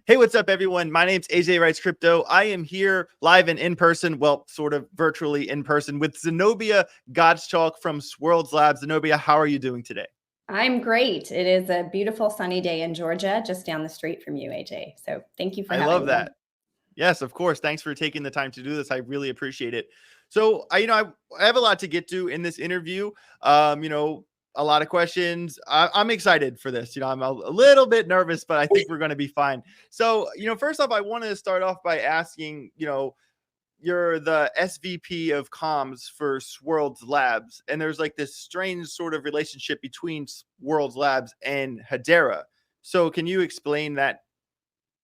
Hey, what's up, everyone? My name's AJ Writes Crypto. I am here live and in person, well, sort of virtually in person, with Zenobia Gottschalk from Swirlds Labs. Zenobia, how are you doing today? I'm great. It is a beautiful sunny day in Georgia, just down the street from you, AJ. So thank you for I having love me. that. Yes, of course. Thanks for taking the time to do this. I really appreciate it. So, I have a lot to get to in this interview. A lot of questions. I'm excited for this. I'm a little bit nervous, but I think we're going to be fine. So, first off, I want to start off by asking, you're the SVP of comms for Swirlds Labs, and there's like this strange sort of relationship between Swirlds Labs and Hedera. So, can you explain that?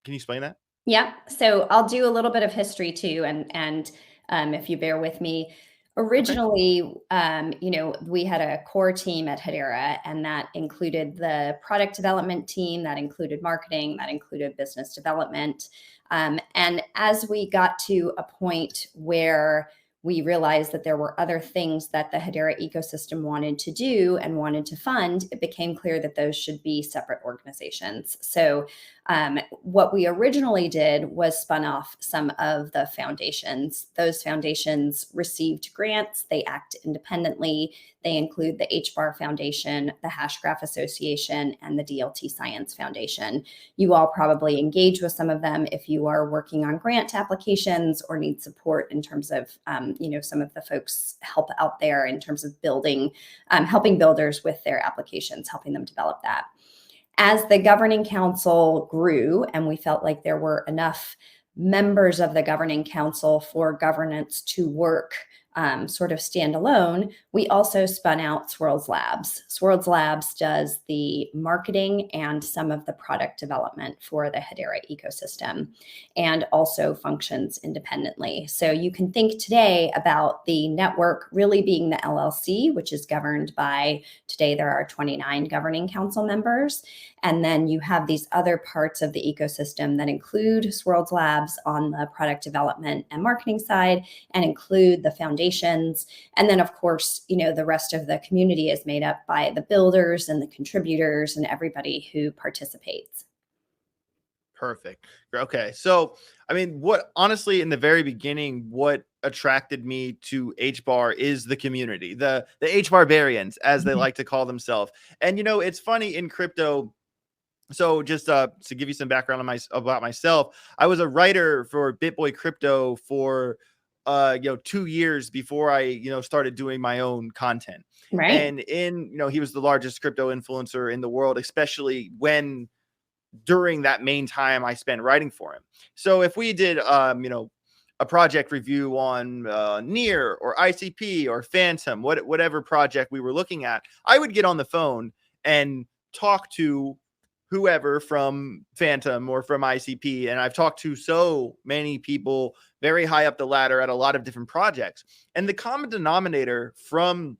Can you explain that? Yeah, so I'll do a little bit of history too, and if you bear with me, Okay. originally, we had a core team at Hedera, and that included the product development team, that included marketing, that included business development, and as we got to a point where we realized that there were other things that the Hedera ecosystem wanted to do and wanted to fund, it became clear that those should be separate organizations. So what we originally did was spun off some of the foundations. Those foundations received grants, they act independently. They include the HBAR Foundation, the Hashgraph Association, and the DLT Science Foundation. You all probably engage with some of them if you are working on grant applications or need support in terms of, some of the folks help out there in terms of building, helping builders with their applications, helping them develop that. As the governing council grew and we felt like there were enough members of the governing council for governance to work sort of standalone, we also spun out Swirlds Labs. Swirlds Labs does the marketing and some of the product development for the Hedera ecosystem and also functions independently. So you can think today about the network really being the LLC, which is governed by, today there are 29 governing council members. And then you have these other parts of the ecosystem that include Swirlds Labs on the product development and marketing side and include the foundations. And then, of course, the rest of the community is made up by the builders and the contributors and everybody who participates. Perfect. Okay. So, what honestly, in the very beginning, what attracted me to HBAR is the community, the HBARbarians, as they like to call themselves. And, it's funny in crypto. So just to give you some background on about myself, I was a writer for BitBoy Crypto for 2 years before I started doing my own content. Right. And he was the largest crypto influencer in the world, especially when during that main time I spent writing for him. So if we did a project review on Near or ICP or Phantom, whatever project we were looking at, I would get on the phone and talk to whoever from Phantom or from ICP. And I've talked to so many people very high up the ladder at a lot of different projects. And the common denominator from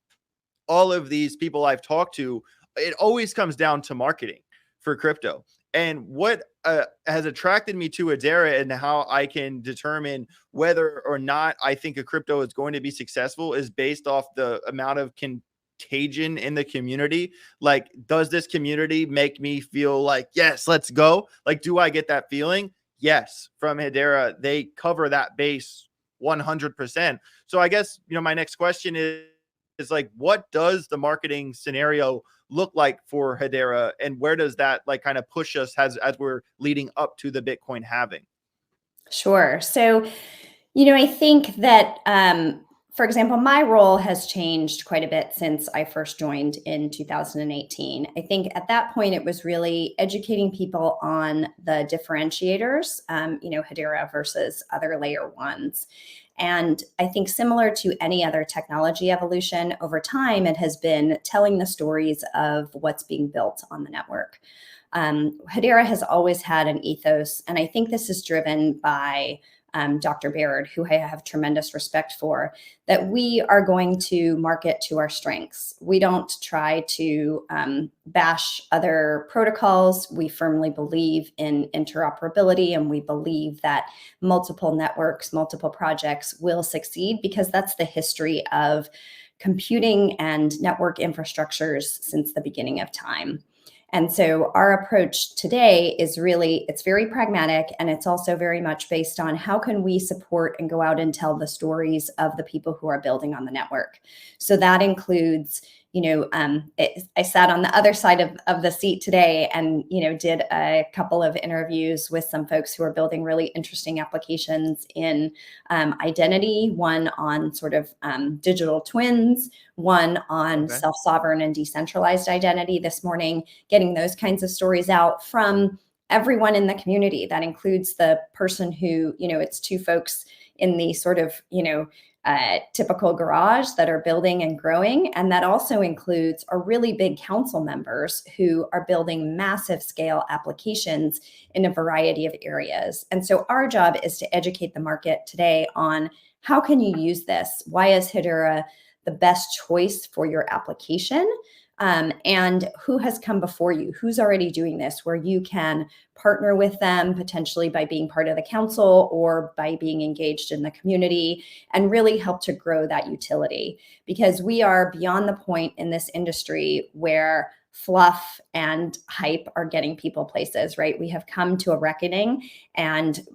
all of these people I've talked to, it always comes down to marketing for crypto. And what has attracted me to Hedera and how I can determine whether or not I think a crypto is going to be successful is based off the amount of contagion in the community. Like, does this community make me feel like, yes, let's go? Like, do I get that feeling? Yes. From Hedera, they cover that base 100%. So I guess, my next question is like, what does the marketing scenario look like for Hedera, and where does that like kind of push us as we're leading up to the Bitcoin halving? Sure. So, I think that, for example, my role has changed quite a bit since I first joined in 2018. I think at that point, it was really educating people on the differentiators, Hedera versus other layer ones. And I think similar to any other technology evolution over time, it has been telling the stories of what's being built on the network. Hedera has always had an ethos, and I think this is driven by Dr. Baird, who I have tremendous respect for, that we are going to market to our strengths. We don't try to bash other protocols. We firmly believe in interoperability, and we believe that multiple networks, multiple projects will succeed because that's the history of computing and network infrastructures since the beginning of time. And so our approach today is really, it's very pragmatic, and it's also very much based on how can we support and go out and tell the stories of the people who are building on the network. So that includes, I sat on the other side of the seat today and, did a couple of interviews with some folks who are building really interesting applications in identity, one on sort of digital twins, one on Okay. self-sovereign and decentralized identity this morning, getting those kinds of stories out from everyone in the community. That includes the person who, it's two folks in the sort of, typical garage that are building and growing. And that also includes our really big council members who are building massive scale applications in a variety of areas. And so our job is to educate the market today on how can you use this? Why is Hedera the best choice for your application? And who has come before you? Who's already doing this, where you can partner with them potentially by being part of the council or by being engaged in the community and really help to grow that utility. Because we are beyond the point in this industry where fluff and hype are getting people places, right? We have come to a reckoning, and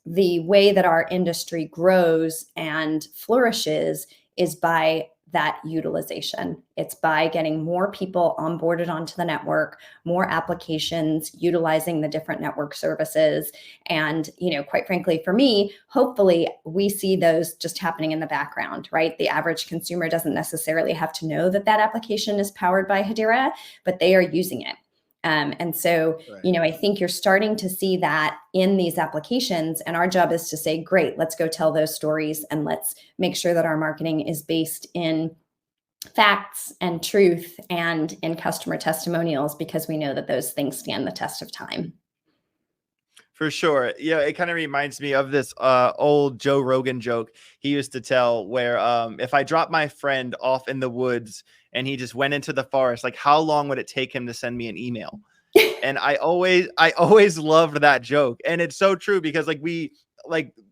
the way that our industry grows and flourishes is by that utilization. It's by getting more people onboarded onto the network, more applications, utilizing the different network services. And, quite frankly, for me, hopefully we see those just happening in the background, right? The average consumer doesn't necessarily have to know that that application is powered by Hedera, but they are using it. And so, Right. I think you're starting to see that in these applications. And our job is to say, great, let's go tell those stories, and let's make sure that our marketing is based in facts and truth and in customer testimonials, because we know that those things stand the test of time. For sure. Yeah, it kind of reminds me of this old Joe Rogan joke he used to tell where if I dropped my friend off in the woods and he just went into the forest, like how long would it take him to send me an email? And I always loved that joke. And it's so true because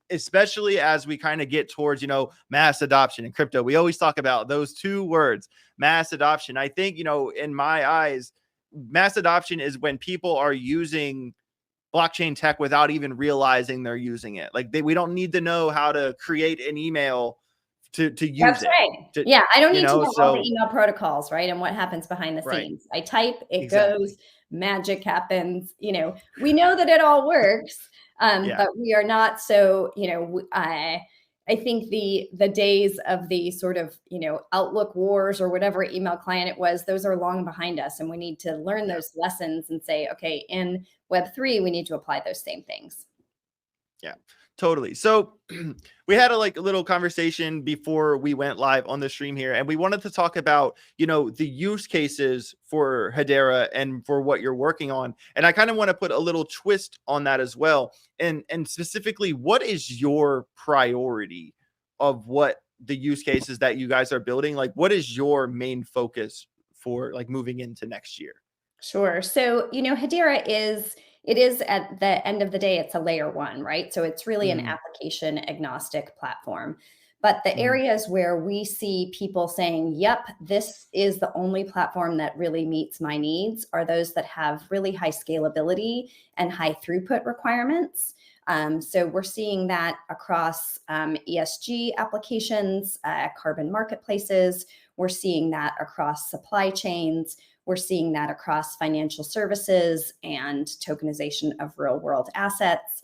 especially as we kind of get towards, mass adoption in crypto, we always talk about those two words, mass adoption. I think, in my eyes, mass adoption is when people are using blockchain tech without even realizing they're using it. We don't need to know how to create an email to use That's it. right. Yeah, I don't need to know all the So email protocols, right? And what happens behind the right, scenes. I type, it exactly. goes, magic happens. We know that it all works, Yeah, but we are not so, I think the days of the sort of, Outlook wars or whatever email client it was, those are long behind us. And we need to learn yeah. those lessons and say, okay, in Web3, we need to apply those same things. Yeah, totally. So we had a little conversation before we went live on the stream here, and we wanted to talk about, the use cases for Hedera and for what you're working on. And I kind of want to put a little twist on that as well. And specifically, what is your priority of what the use cases that you guys are building? Like, what is your main focus for moving into next year? Sure. So, Hedera it is at the end of the day, it's a layer one, right? So it's really an Mm, application agnostic platform. But the mhm. areas where we see people saying, yep, this is the only platform that really meets my needs are those that have really high scalability and high throughput requirements. So we're seeing that across ESG applications, carbon marketplaces. We're seeing that across supply chains. We're seeing that across financial services and tokenization of real world assets.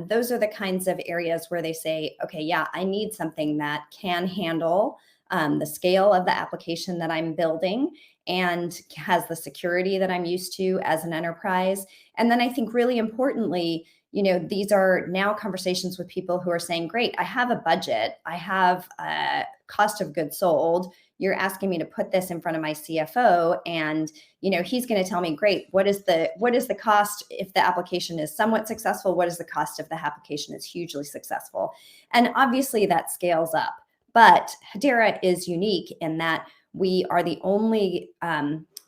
Those are the kinds of areas where they say, okay, yeah, I need something that can handle the scale of the application that I'm building and has the security that I'm used to as an enterprise. And then I think really importantly, these are now conversations with people who are saying, great, I have a budget, I have a cost of goods sold. You're asking me to put this in front of my CFO, and he's going to tell me, great, what is the cost if the application is somewhat successful? What is the cost if the application is hugely successful? And obviously that scales up. But Hedera is unique in that we are the only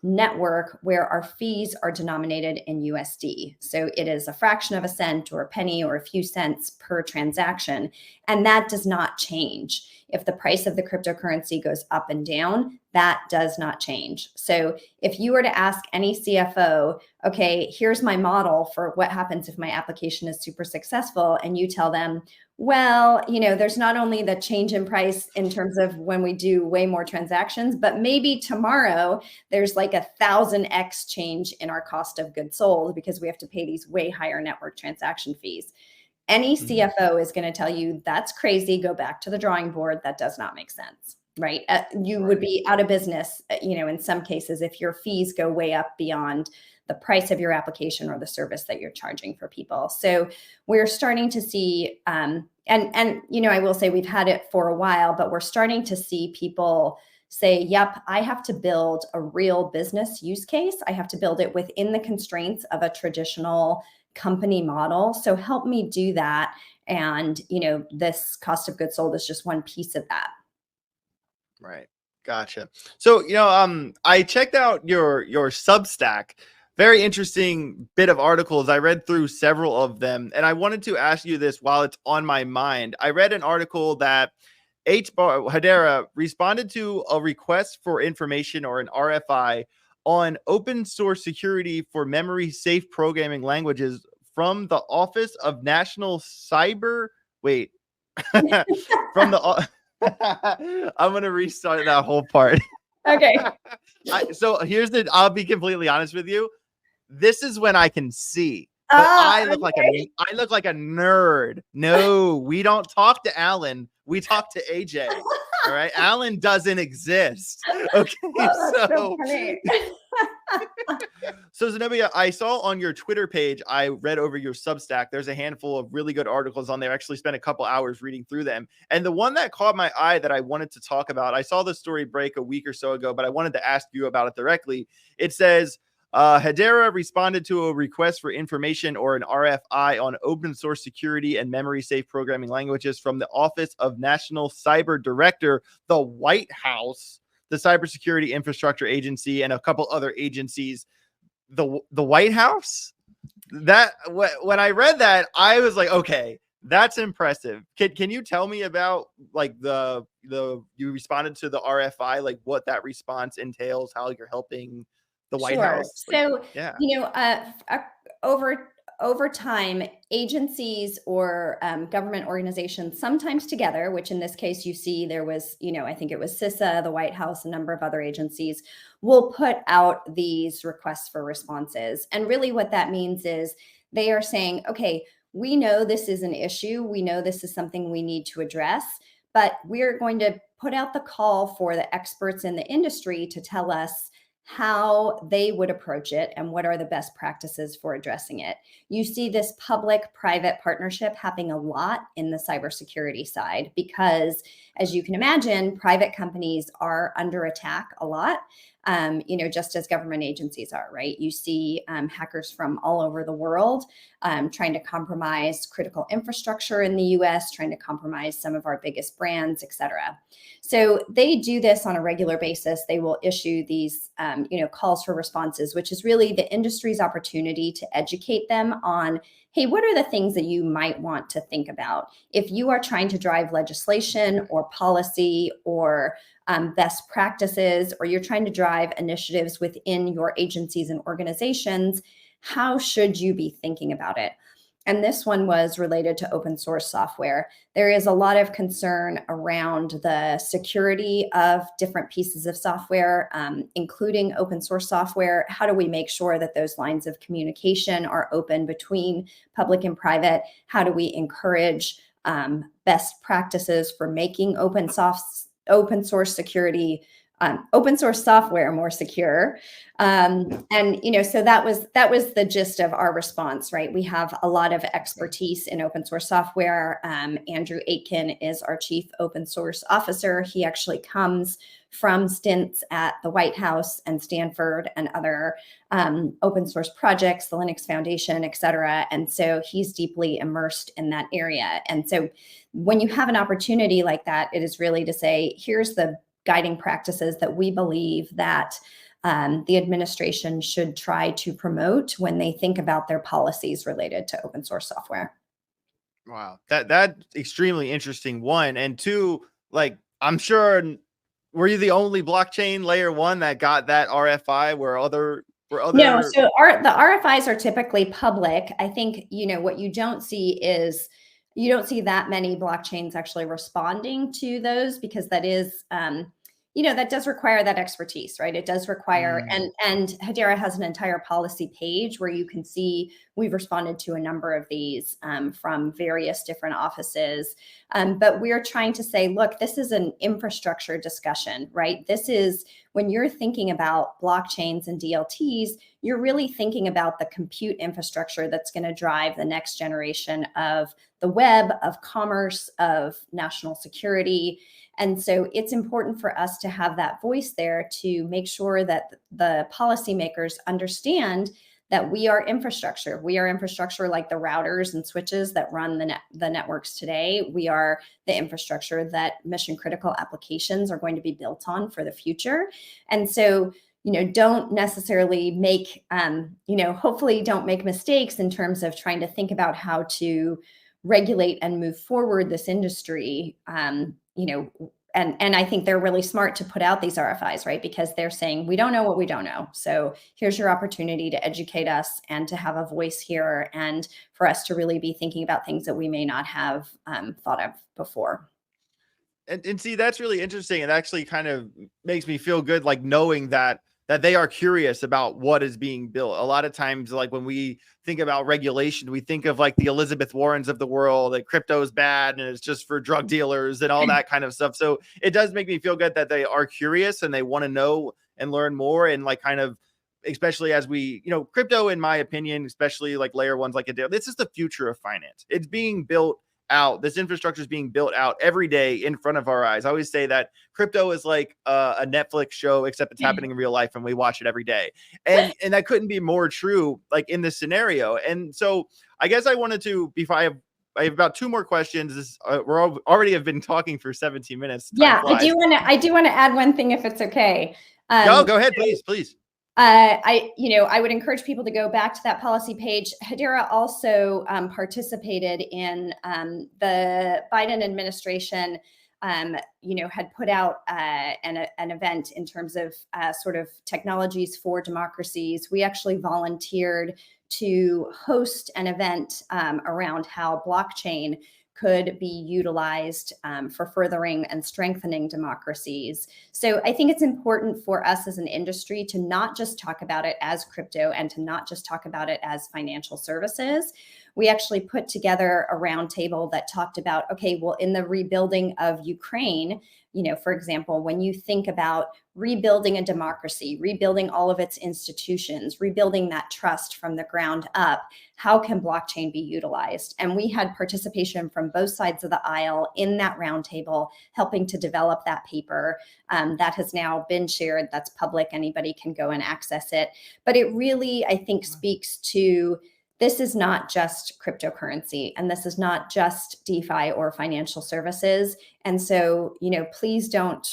network where our fees are denominated in USD. So it is a fraction of a cent or a penny or a few cents per transaction. And that does not change. If the price of the cryptocurrency goes up and down, that does not change. So if you were to ask any CFO, okay, here's my model for what happens if my application is super successful, and you tell them, well, there's not only the change in price in terms of when we do way more transactions, but maybe tomorrow there's like 1,000x change in our cost of goods sold because we have to pay these way higher network transaction fees. Any CFO is going to tell you that's crazy. Go back to the drawing board. That does not make sense, right? You would be out of business, in some cases, if your fees go way up beyond the price of your application or the service that you're charging for people. So we're starting to see, and I will say we've had it for a while, but we're starting to see people say, yep, I have to build a real business use case. I have to build it within the constraints of a traditional company model. So help me do that. And, this cost of goods sold is just one piece of that. Right. Gotcha. So, I checked out your Substack. Very interesting bit of articles. I read through several of them, and I wanted to ask you this while it's on my mind. I read an article that HBAR Hedera responded to a request for information, or an RFI, on open source security for memory safe programming languages from the Office of National Cyber. Wait, from the. I'm gonna restart that whole part. Okay. So I'll be completely honest with you. This is when I can see. But I look like a nerd. No, we don't talk to Alan. We talk to AJ. All right. Alan doesn't exist. Okay. So funny. So Zenobia, I saw on your Twitter page, I read over your Substack. There's a handful of really good articles on there. I actually spent a couple hours reading through them. And the one that caught my eye that I wanted to talk about, I saw the story break a week or so ago, but I wanted to ask you about it directly. It says, Hedera responded to a request for information, or an RFI, on open source security and memory safe programming languages from the Office of National Cyber Director, the White House, the Cybersecurity Infrastructure Agency, and a couple other agencies. The White House? That when I read that, I was like, okay, that's impressive. Can you tell me about like you responded to the RFI, like what that response entails, how you're helping the White House? So, yeah. Over time, agencies or government organizations, sometimes together, which in this case you see there was, I think it was CISA, the White House, a number of other agencies, will put out these requests for responses. And really what that means is they are saying, okay, we know this is an issue. We know this is something we need to address, but we're going to put out the call for the experts in the industry to tell us how they would approach it and what are the best practices for addressing it. You see this public-private partnership happening a lot in the cybersecurity side because, as you can imagine, private companies are under attack a lot, just as government agencies are, right? You see hackers from all over the world trying to compromise critical infrastructure in the US, trying to compromise some of our biggest brands, et cetera. So they do this on a regular basis. They will issue these, calls for responses, which is really the industry's opportunity to educate them on, hey, what are the things that you might want to think about? If you are trying to drive legislation or policy or best practices, or you're trying to drive initiatives within your agencies and organizations, how should you be thinking about it? And this one was related to open source software. There is a lot of concern around the security of different pieces of software, including open source software. How do we make sure that those lines of communication are open between public and private? How do we encourage best practices for making open source security, open source software more secure? So that was the gist of our response, right? We have a lot of expertise in open source software. Andrew Aitken is our chief open source officer. He actually comes from stints at the White House and Stanford and other open source projects, the Linux Foundation, et cetera. And so he's deeply immersed in that area. And so when you have an opportunity like that, it is really to say, here's the guiding practices that we believe that the administration should try to promote when they think about their policies related to open source software. Wow, that's extremely interesting. One, and two, like I'm sure. Were you the only blockchain layer one that got that RFI? No, so the RFIs are typically public. I think, what you don't see is you don't see that many blockchains actually responding to those, because that is, that does require that expertise, right? It does require, and Hedera has an entire policy page where you can see we've responded to a number of these from various different offices. But we're trying to say, look, this is an infrastructure discussion, right? This is when you're thinking about blockchains and DLTs, you're really thinking about the compute infrastructure that's going to drive the next generation of the web, of commerce, of national security. And so it's important for us to have that voice there to make sure that the policymakers understand that we are infrastructure. We are infrastructure like the routers and switches that run the networks today. We are the infrastructure that mission critical applications are going to be built on for the future. And so, don't necessarily make, hopefully don't make mistakes in terms of trying to think about how to regulate and move forward this industry. And I think they're really smart to put out these RFIs, right? Because they're saying, we don't know what we don't know. So here's your opportunity to educate us and to have a voice here, and for us to really be thinking about things that we may not have thought of before. And see, that's really interesting. It actually kind of makes me feel good, like knowing that they are curious about what is being built. A lot of times, like when we think about regulation, we think of like the Elizabeth Warrens of the world, that crypto is bad and it's just for drug dealers and all that kind of stuff. So it does make me feel good that they are curious and they want to know and learn more, and like kind of, especially as we, crypto, in my opinion, especially like layer ones like Hedera, this is the future of finance. It's being built out. This infrastructure is being built out every day in front of our eyes. I always say that crypto is like a Netflix show, except it's happening in real life and we watch it every day. And that couldn't be more true, like in this scenario. And so I guess I wanted to, before I have about two more questions. We're already have been talking for 17 minutes. Yeah, I do want to add one thing, if it's okay. No, go ahead, please. I would encourage people to go back to that policy page. Hedera also participated in the Biden administration, had put out an event in terms of sort of technologies for democracies. We actually volunteered to host an event around how blockchain could be utilized for furthering and strengthening democracies. So I think it's important for us as an industry to not just talk about it as crypto and to not just talk about it as financial services. We actually put together a roundtable that talked about, okay, well, in the rebuilding of Ukraine, for example, when you think about rebuilding a democracy, rebuilding all of its institutions, rebuilding that trust from the ground up, how can blockchain be utilized? And we had participation from both sides of the aisle in that roundtable, helping to develop that paper that has now been shared. That's public. Anybody can go and access it. But it really, I think, speaks to, this is not just cryptocurrency, and this is not just DeFi or financial services. And so, please don't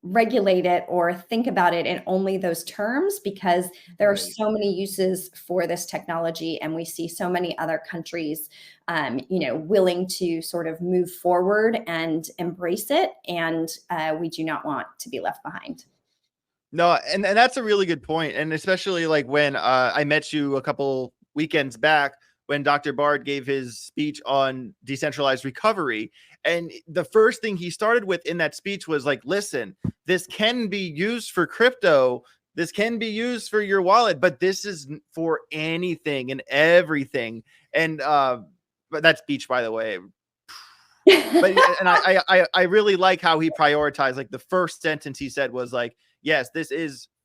regulate it or think about it in only those terms, because there are so many uses for this technology, and we see so many other countries, willing to sort of move forward and embrace it, and we do not want to be left behind. No, and that's a really good point. And especially like when I met you a couple weekends back, when Dr. Baird gave his speech on decentralized recovery. And the first thing he started with in that speech was like, listen, this can be used for crypto. This can be used for your wallet, but this is for anything and everything. And but that speech, by the way. But and I really like how he prioritized, like the first sentence he said was like, yes,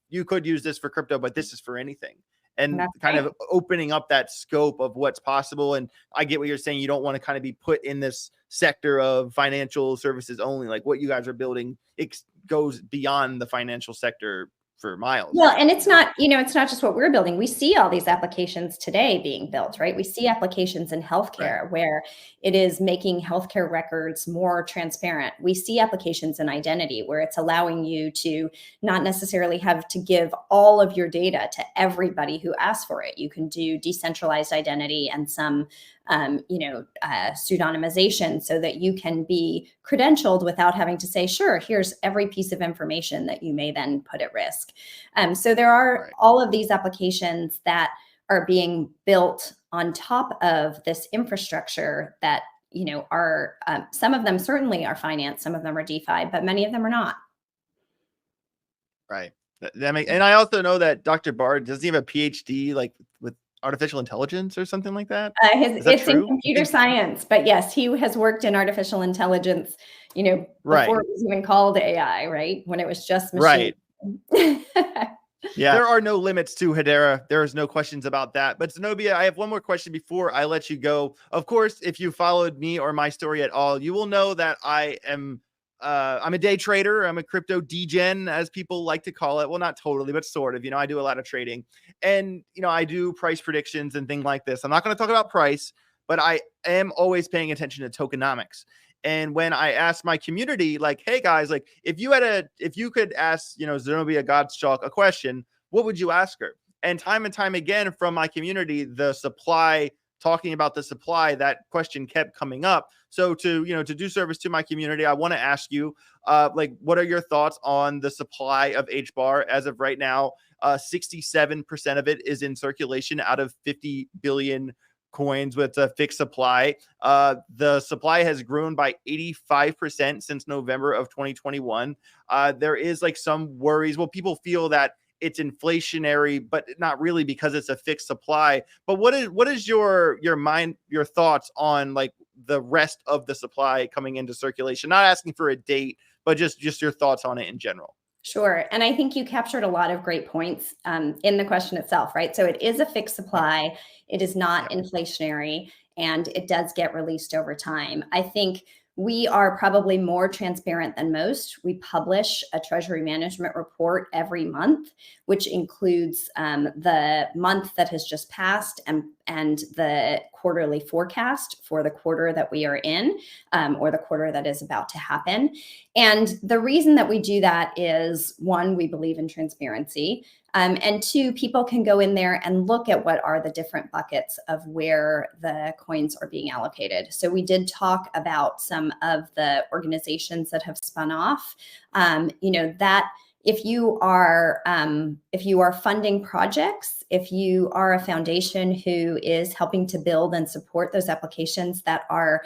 you could use this for crypto, but this is for anything. And that's kind of opening up that scope of what's possible. And I get what you're saying. You don't want to kind of be put in this sector of financial services only. Like what you guys are building, it goes beyond the financial sector for miles. Well, and it's not, it's not just what we're building. We see all these applications today being built, right? We see applications in healthcare where it is making healthcare records more transparent. We see applications in identity where it's allowing you to not necessarily have to give all of your data to everybody who asks for it. You can do decentralized identity and some pseudonymization so that you can be credentialed without having to say, sure, here's every piece of information that you may then put at risk. So there are all of these applications that are being built on top of this infrastructure that, are some of them certainly are finance, some of them are DeFi, but many of them are not. Right. And I also know that Dr. Baird doesn't he have a PhD like with artificial intelligence or something like that? Is that It's true? in computer science, but yes, he has worked in artificial intelligence, before it was even called AI, right? When it was just machine. Right. Yeah, there are no limits to Hedera. There is no questions about that. But Zenobia, I have one more question before I let you go. Of course, if you followed me or my story at all, you will know that I'm a day trader. I'm a crypto degen, as people like to call it. Well, not totally, but sort of. I do a lot of trading, and I do price predictions and things like this. I'm not going to talk about price, but I am always paying attention to tokenomics. And when I asked my community, like, hey guys, like if you could ask, Zenobia Gottschalk a question, what would you ask her? And time again from my community, talking about the supply, that question kept coming up. So to do service to my community, I want to ask you, what are your thoughts on the supply of HBAR as of right now? 67% of it is in circulation out of 50 billion coins with a fixed supply. The supply has grown by 85% since November of 2021. There is some worries. Well, people feel that it's inflationary, but not really because it's a fixed supply. But what is your thoughts on the rest of the supply coming into circulation? Not asking for a date, but just your thoughts on it in general. Sure. And I think you captured a lot of great points in the question itself, right? So it is a fixed supply. It is not inflationary, and it does get released over time. I think we are probably more transparent than most. We publish a treasury management report every month, which includes the month that has just passed and the quarterly forecast for the quarter that we are in, or the quarter that is about to happen. And the reason that we do that is, one, we believe in transparency. And two, people can go in there and look at what are the different buckets of where the coins are being allocated. So we did talk about some of the organizations that have spun off, that if you are funding projects, if you are a foundation who is helping to build and support those applications that are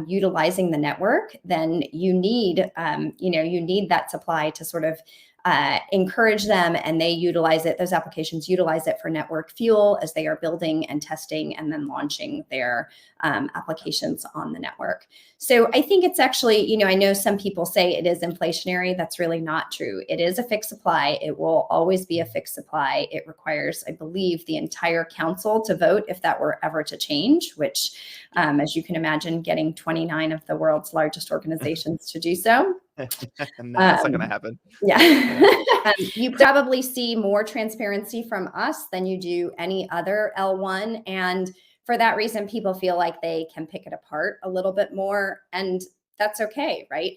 utilizing the network, then you need that supply to sort of encourage them, and they utilize it. Those applications utilize it for network fuel as they are building and testing and then launching their applications on the network. So I think it's actually, I know some people say it is inflationary. That's really not true. It is a fixed supply. It will always be a fixed supply. It requires, I believe, the entire council to vote if that were ever to change, which, as you can imagine, getting 29 of the world's largest organizations to do so. No, that's not going to happen. Yeah. You probably see more transparency from us than you do any other L1. And for that reason, people feel like they can pick it apart a little bit more. And that's okay, right?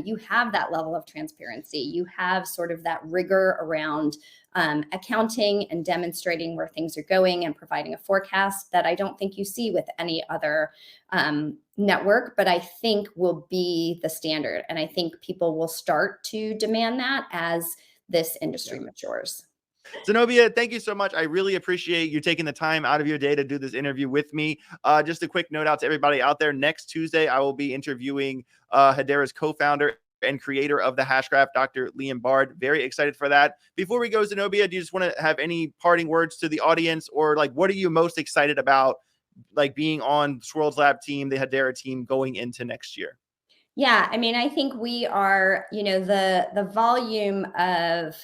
You have that level of transparency. You have sort of that rigor around accounting and demonstrating where things are going and providing a forecast that I don't think you see with any other network, but I think will be the standard. And I think people will start to demand that as this industry matures. Zenobia, thank you so much. I really appreciate you taking the time out of your day to do this interview with me. Just a quick note out to everybody out there. Next Tuesday, I will be interviewing Hedera's co-founder and creator of the Hashgraph, Dr. Leemon Baird. Very excited for that. Before we go, Zenobia, do you just want to have any parting words to the audience, or what are you most excited about, being on Swirlds Lab team, the Hedera team, going into next year? Yeah, I mean, I think we are, the volume of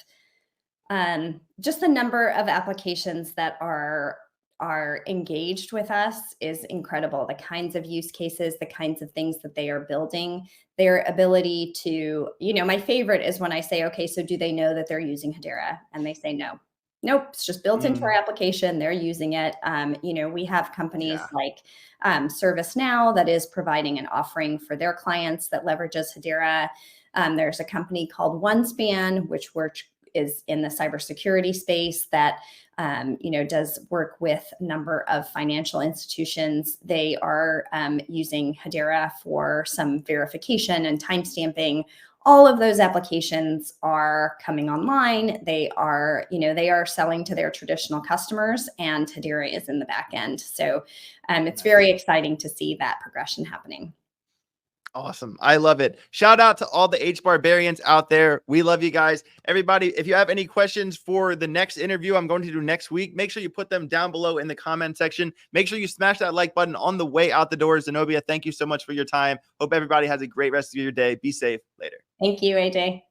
just the number of applications that are are engaged with us is incredible. The kinds of use cases, the kinds of things that they are building, their ability to, my favorite is when I say, okay, so do they know that they're using Hedera? And they say no. Nope, it's just built into our application. They're using it. We have companies like ServiceNow that is providing an offering for their clients that leverages Hedera. There's a company called OneSpan, which is in the cybersecurity space that does work with a number of financial institutions. They are using Hedera for some verification and timestamping. All of those applications are coming online. They are selling to their traditional customers, and Hedera is in the back end. So it's very exciting to see that progression happening. Awesome. I love it. Shout out to all the HBARbarians out there. We love you guys. Everybody, if you have any questions for the next interview I'm going to do next week, make sure you put them down below in the comment section. Make sure you smash that like button on the way out the door. Zenobia, thank you so much for your time. Hope everybody has a great rest of your day. Be safe. Later. Thank you, AJ.